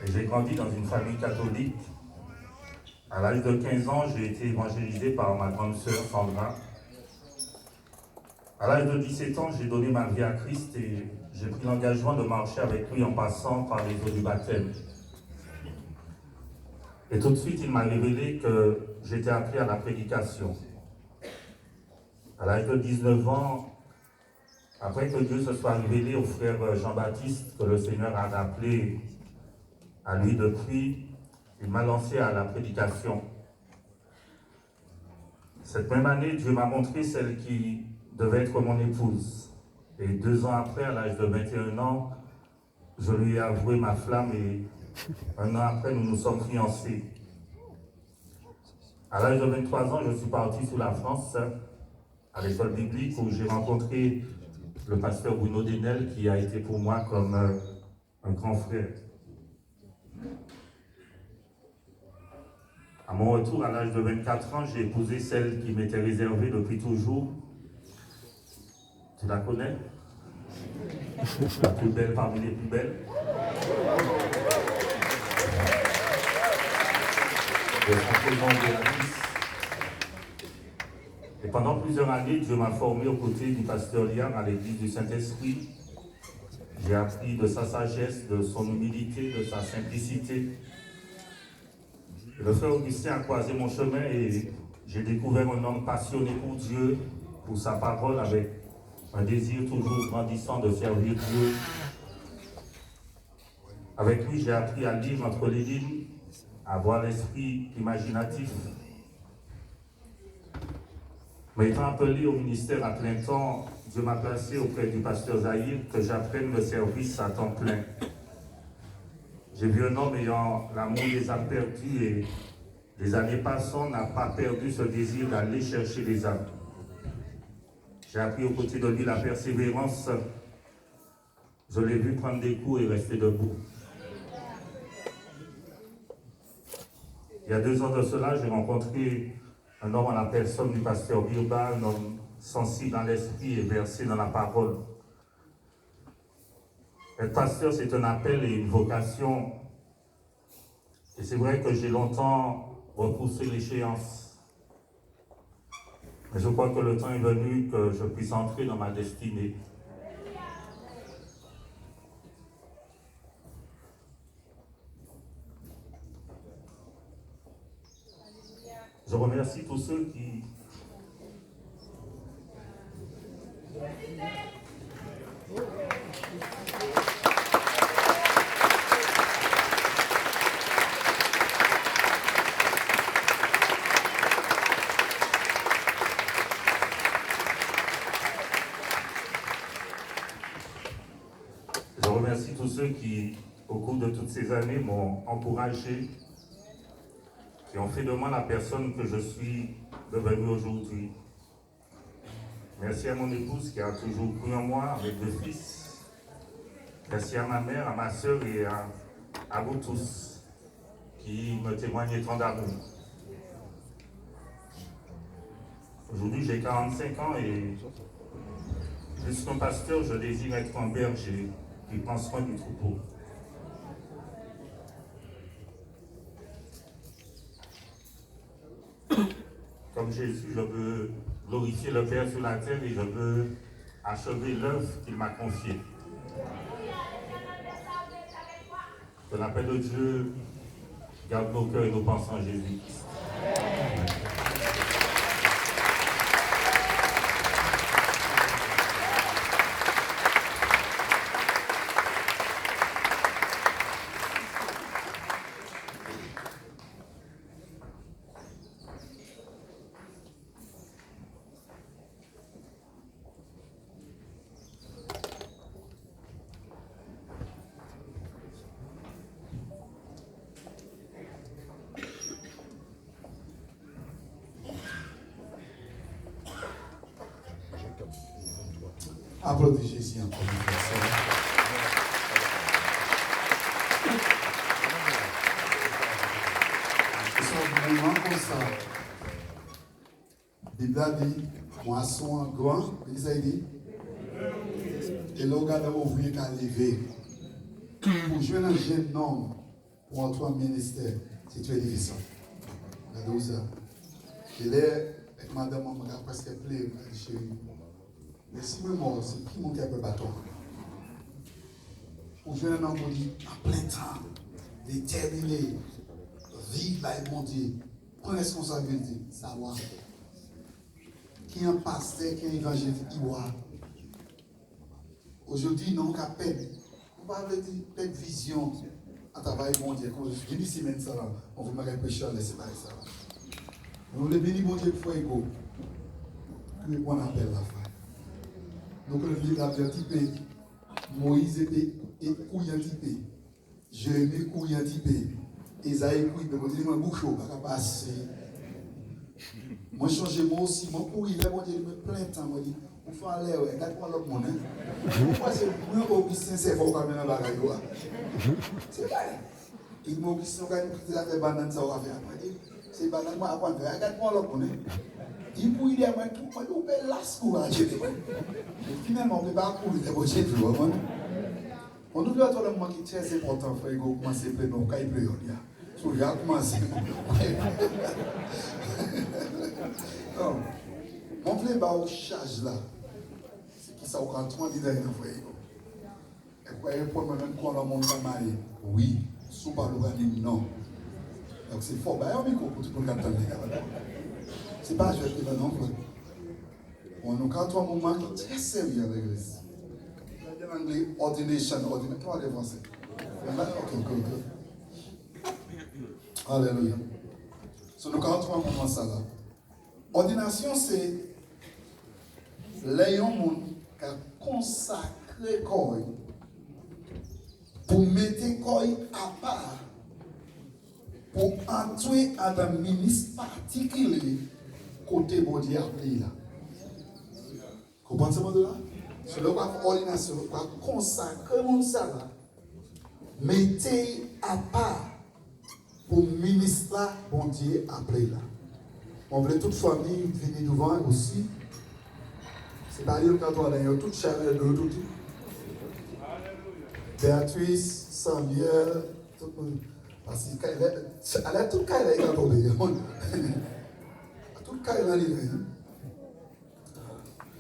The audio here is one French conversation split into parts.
Et j'ai grandi dans une famille catholique. À l'âge de 15 ans, j'ai été évangélisé par ma grande sœur Sandra. À l'âge de 17 ans, j'ai donné ma vie à Christ et j'ai pris l'engagement de marcher avec lui en passant par les eaux du baptême. Et tout de suite, il m'a révélé que j'étais appelé à la prédication. À l'âge de 19 ans, après que Dieu se soit révélé au frère Jean-Baptiste, que le Seigneur a appelé à lui depuis, il m'a lancé à la prédication. Cette même année, Dieu m'a montré celle qui devait être mon épouse. Et 2 ans après, à l'âge de 21 ans, je lui ai avoué ma flamme et 1 an après, nous nous sommes fiancés. À l'âge de 23 ans, je suis parti sur la France, à l'école biblique, où j'ai rencontré le pasteur Bruno Denel, qui a été pour moi comme un grand frère. À mon retour, à l'âge de 24 ans, j'ai épousé celle qui m'était réservée depuis toujours. Tu la connais? La plus belle parmi les plus belles. De son prénom Béatrice. Et pendant plusieurs années, Dieu m'a formé aux côtés du pasteur Liam à l'église du Saint-Esprit. J'ai appris de sa sagesse, de son humilité, de sa simplicité. Et le frère Augustin a croisé mon chemin et j'ai découvert un homme passionné pour Dieu, pour sa parole, avec un désir toujours grandissant de servir Dieu. Avec lui, j'ai appris à lire entre les lignes, à avoir l'esprit imaginatif. Mais étant appelé au ministère à plein temps, Dieu m'a placé auprès du pasteur Zahir que j'apprenne le service à temps plein. J'ai vu un homme ayant l'amour des âmes perdues et les années passant n'a pas perdu ce désir d'aller chercher les âmes. J'ai appris aux côtés de lui la persévérance. Je l'ai vu prendre des coups et rester debout. Il y a 2 ans de cela, j'ai rencontré un homme en la personne du pasteur Birba, un homme sensible dans l'esprit et versé dans la parole. Être pasteur, c'est un appel et une vocation. Et c'est vrai que j'ai longtemps repoussé l'échéance. Mais je crois que le temps est venu que je puisse entrer dans ma destinée. Je remercie tous ceux qui... Je remercie tous ceux qui, au cours de toutes ces années, m'ont encouragé, qui ont fait de moi la personne que je suis devenue aujourd'hui. Merci à mon épouse qui a toujours cru en moi avec 2 fils. Merci à ma mère, à ma soeur et à vous tous qui me témoignent tant d'amour. Aujourd'hui, j'ai 45 ans et plus qu'un pasteur, je désire être un berger qui prend soin du troupeau. Comme Jésus, je veux glorifier le Père sur la terre et je veux achever l'œuvre qu'il m'a confiée. Que la paix de Dieu garde nos cœurs et nos pensées en Jésus-Christ. Applaudissez Jésus encore une fois. C'est un moment comme ça. La Bible a dit, moisson grand, il a dit, et là, on regarde ouvrier qui a levé. Pour jouer un jeune homme pour entrer en ministère, c'est très difficile. Regardez ça. Et là, avec madame, on m'a presque appelé, chérie. Mais si je suis mort, c'est qui mon qui a battre? Pour jouer un homme dit, en plein temps, déterminé, vivre avec mon Dieu, prendre responsabilité, savoir. Qui est un pasteur, qui est un évangéliste, il voit. Aujourd'hui, non, qu'à peine. On va dire peut-être vision à travail mon Dieu. Quand je suis venu ici, même ça là, on veut me répéter, laisser parler ça là. Nous les bénis, mon Dieu, pour faire ego. Puis on appelle la fin. Donc le livre a bien typé. Moïse était couillant typé. Jérémie couillant typé. Isaïe couillant, mais on dit, moi, bouchon, pas passer. Moi, change moi aussi. Moi, couille, là, mon Dieu, me plein de temps. Moi, dit, on fait aller, ouais, regarde-moi l'autre monde. Pourquoi c'est moi, Augustin, c'est fort quand même dans la bagaille. C'est vrai. Et moi, Augustin, quand il a fait banane, ça va faire. C'est banane, moi, apprendre. Regarde-moi l'autre monde. Il peut y avoir tout, moi, on peut l'ascour à Jésus. Finalement, on ne peut pas courir de votre Jésus. On oublie à tout le monde qui est très important, frère, il commence à pleurer, donc il pleut. So, il a commencé. Non. Mon frère, bah, au charge là. C'est qui ça, au canton, il dit, frère. Et quoi, il faut maintenant qu'on a mon marié. Oui. Sous par l'organisme, non. Donc c'est fort. Bah, il y a un micro pour tout le monde qui entend. C'est pas je vais non, frère. On nous quand un moment qui est très sérieux à l'église. En anglais, ordination, comment on dit en français? Ok. Alléluia. So, nous quand un moment ça là. Ordination, c'est les gens qui ont consacré corps pour mettre corps à part pour entrer à un ministre particulier côté bon Dieu appelé là. Comprenez ce mot là? C'est le quoi ordination, quoi consacrer mon ça là. Mettez à part pour ministre là bon Dieu appelé là. On veut toute famille venir devant aussi. C'est pas dire quand on a toute chaleur de tout. Béatrice, Samuel, tout le monde. Parce qu'elle a tout cas elle est tombée. Tout cas elle est livrée.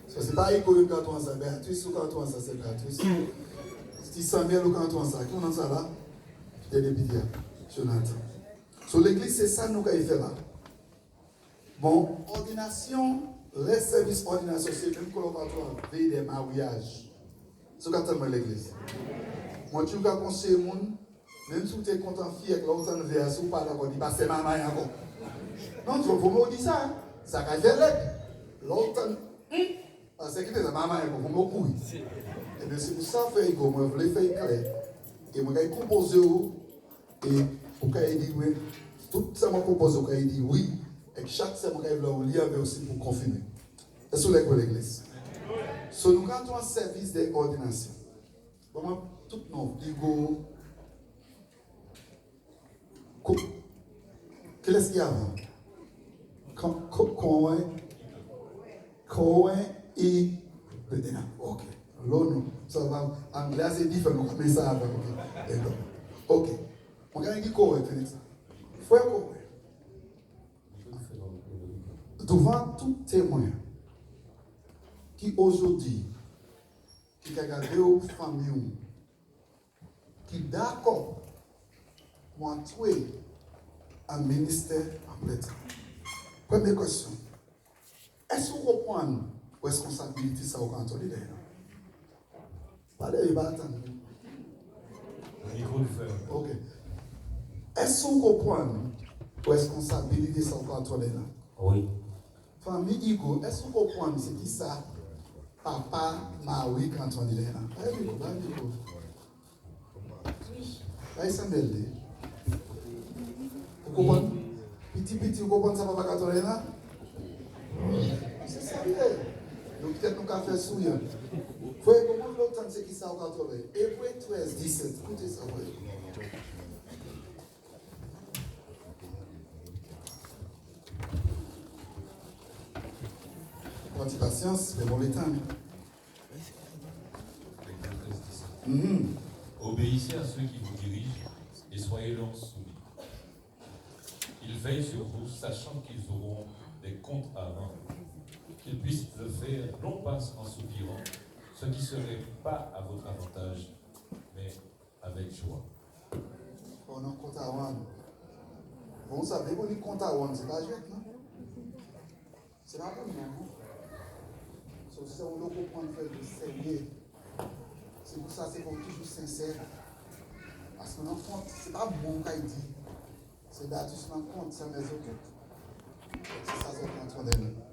C'est pas égoïste quand on a ça. Béatrice ou quand on a ça, c'est Béatrice. Si Samuel ou quand on a ça, qui on a ça là? Il y a des bidets. Jonathan. Sur l'église, c'est ça nous qu'elle fait là. Bon, ordination, les services ordination, c'est même qu'on va veiller des mariages. C'est ce qu'on l'église. Moi, tu vas conseiller les gens, même si tu es content de faire l'autre verre, si tu pas d'accord, dis pas c'est maman encore. Non, tu faut me dire ça. Ça va faire l'autre. Parce que c'est maman encore, faut me couiller. Et bien, c'est pour ça que je voulais faire clair. Et je vais composer et pour qu'il dise oui. Tout ça m'a proposé qu'il dit oui. Et chaque semaine, on lit avec aussi pour confirmer. C'est sur l'église. So, nous avons un service d'ordination. Comment tout le monde dit qu'est-ce qu'il y a avant? Cohen et Bedena. Ok. L'autre, ça va. Anglais, c'est différent. Mais ça va. Ok. On va dire Cohen, Félix. Frère Cohen. Devant tout témoin qui aujourd'hui, qui a regardé aux familles, qui est d'accord pour entrer un ministère en plein temps. Première question. Est-ce que vous comprenez la responsabilité ça au canton de l'air? Pas de débat. Ok. Est-ce que vous comprenez la responsabilité ça au canton de l'air? Oui. Famille Igo, est-ce que vous comprenez c'est qui ça? Papa, Maui, quand on dit là. Allez, vous comprenez? Petit, vous comprenez ça, papa, quand on est là? C'est sérieux. Donc peut-être nous avons fait souillon. Vous voyez comment longtemps c'est qui ça, quand on est? Hébreu 13, 17. Écoutez ça, voyez. Patience, c'est bon les temps. Obéissez à ceux qui vous dirigent et soyez leur soumis. Ils veillent sur vous, sachant qu'ils auront des comptes à rendre, qu'ils puissent le faire non pas en soupirant, ce qui ne serait pas à votre avantage, mais avec joie. On a un compte à rendre. Vous savez qu'on dit compte à rendre, c'est pas juste, non? C'est pas bon, non? C'est on doit comprendre faire du sérieux. C'est pour ça c'est qu'on toujours sincère. Parce que dans le fond, c'est pas bon qu'il dit. C'est d'ailleurs juste dans le compte, c'est mes autres. C'est ça, c'est qu'on entend.